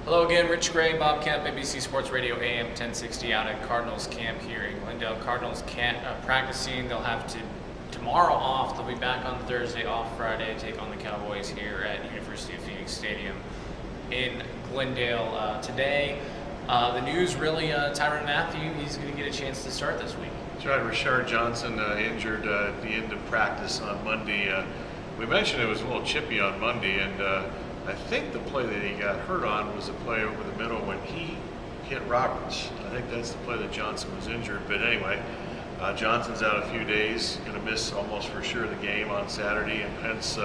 Hello again, Rich Gray, Bob Kemp, ABC Sports Radio AM 1060 out at Cardinals Camp here in Glendale. Cardinals practicing. They'll have tomorrow off. They'll be back on Thursday, off Friday to take on the Cowboys here at University of Phoenix Stadium in Glendale today. The news really, Tyrann Mathieu, he's going to get a chance to start this week. That's right. Rashard Johnson injured at the end of practice on Monday. We mentioned it was a little chippy on Monday, and I think the play that he got hurt on was a play over the middle when he hit Roberts. I think that's the play that Johnson was injured. But anyway, Johnson's out a few days, going to miss almost for sure the game on Saturday, and hence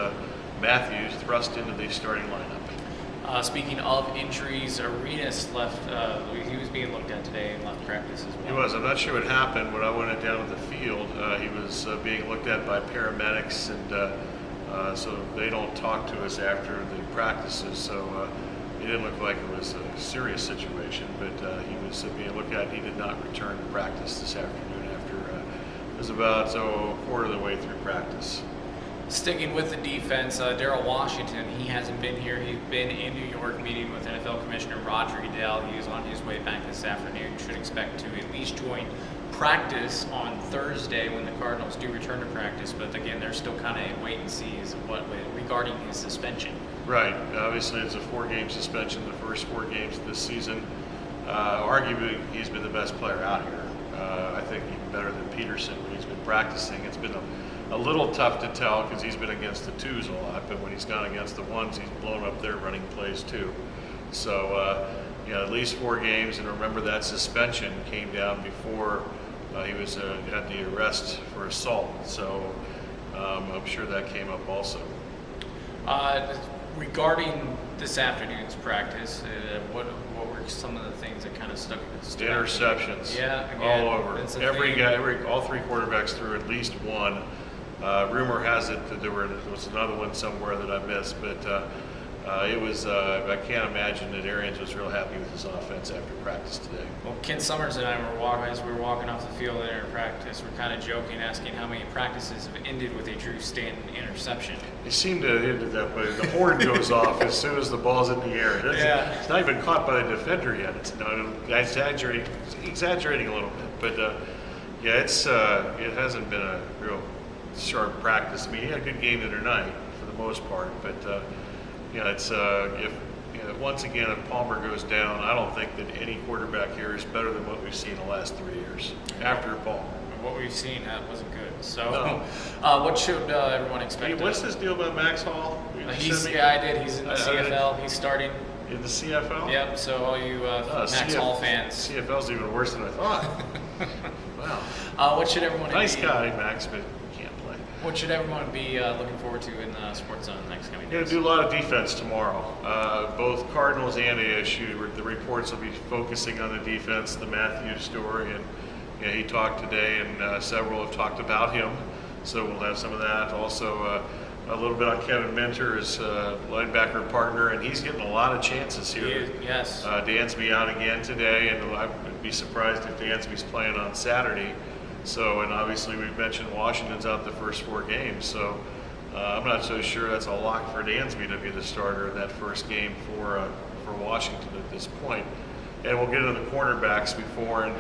Matthews thrust into the starting lineup. Speaking of injuries, Arenas left. He was being looked at today and left practice as well. He was. I'm not sure what happened when I went down to the field. He was being looked at by paramedics, and so they don't talk to us after the practices. So it didn't look like it was a serious situation, but he was being looked at. He did not return to practice this afternoon after it was about a quarter of the way through practice. Sticking with the defense, Darrell Washington, he hasn't been here. He's been in New York meeting with NFL Commissioner Roger Goodell. He is on his way back this afternoon. Should expect to at least join practice on Thursday when the Cardinals do return to practice. But again, they're still kind of in wait and see as what regarding his suspension. Right. Obviously, it's a 4-game suspension, the first 4 games of this season. Arguably, he's been the best player out here. I think even better than Peterson when he's been practicing. It's been a little tough to tell because he's been against the 2s a lot, but when he's gone against the 1s, he's blown up their running plays too. So, at least 4 games, and remember that suspension came down before he was had the arrest for assault. So, I'm sure that came up also. Regarding this afternoon's practice, what were some of the things that kind of stuck Interceptions. Yeah, again, all over. All 3 quarterbacks threw at least one. Rumor has it that there was another one somewhere that I missed, but it was. I can't imagine that Arians was real happy with his offense after practice today. Well, Ken Summers and I as we were walking off the field at our practice, we're kind of joking, asking how many practices have ended with a Drew Stanton interception. He seemed to end it that way. The horn goes off as soon as the ball's in the air. It's not even caught by the defender yet. It's exaggerating a little bit, but it hasn't been a real sharp practice. I mean, he had a good game the other night for the most part, but once again, if Palmer goes down, I don't think that any quarterback here is better than what we've seen the last 3 years after Palmer. What we've seen wasn't good. So, no. What should everyone expect? Hey, what's this deal about Max Hall? I did. He's in the CFL. He's starting. In the CFL? Yep. So all you Max Hall fans. CFL's even worse than I thought. Wow. What should everyone? Nice guy, Max, but can't play. What should everyone be looking forward to in the Sports Zone next coming days? Going to do a lot of defense tomorrow. Both Cardinals and ASU. The reports will be focusing on the defense, the Matthew story, and he talked today, and several have talked about him. So we'll have some of that. Also, a little bit on Kevin Minter, his linebacker partner, and he's getting a lot of chances here. Yes. Dansby out again today, and I would be surprised if Dansby's playing on Saturday. So, and obviously we've mentioned Washington's out the first 4 games, so I'm not so sure that's a lock for Dansby to be the starter in that first game for Washington at this point. And we'll get into the cornerbacks before, and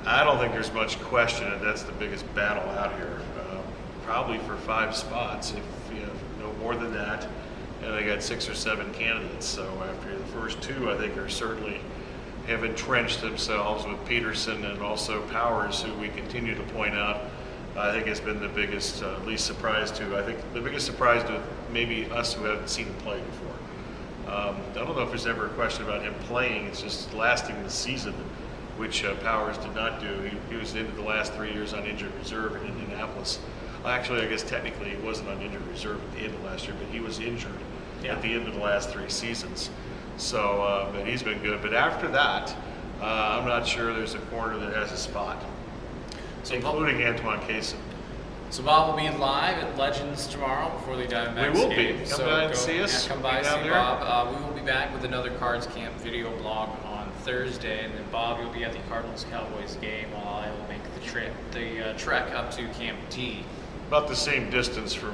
I don't think there's much question that that's the biggest battle out here. Probably for 5 spots, if no more than that. And they got 6 or 7 candidates. So after the first 2, I think are certainly have entrenched themselves with Peterson and also Powers, who we continue to point out. I think has been the biggest, least surprise to. I think the biggest surprise to maybe us who haven't seen him play before. I don't know if there's ever a question about him playing. It's just lasting the season, which Powers did not do. He was into the last 3 years on injured reserve in Indianapolis. Actually, I guess technically he wasn't on injured reserve at the end of last year, but he was injured at the end of the last 3 seasons. So, but he's been good. But after that, I'm not sure there's a corner that has a spot, including Antoine Cason. So Bob will be live at Legends tomorrow before the Diamondbacks We will game. be. Come by and see us. Come by and see Bob. We will be back with another Cards Camp video blog on Thursday, and then Bob, you'll be at the Cardinals Cowboys game while I will make the trek up to Camp T. About the same distance for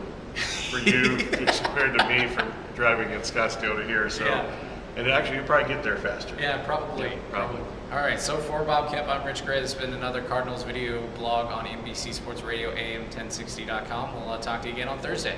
you compared to me from driving in Scottsdale to here. So And actually, you'll probably get there faster. Yeah, probably. Yeah, probably. All right, so for Bob Kemp, I'm Rich Gray. This has been another Cardinals video blog on NBC Sports Radio, AM1060.com. We'll talk to you again on Thursday.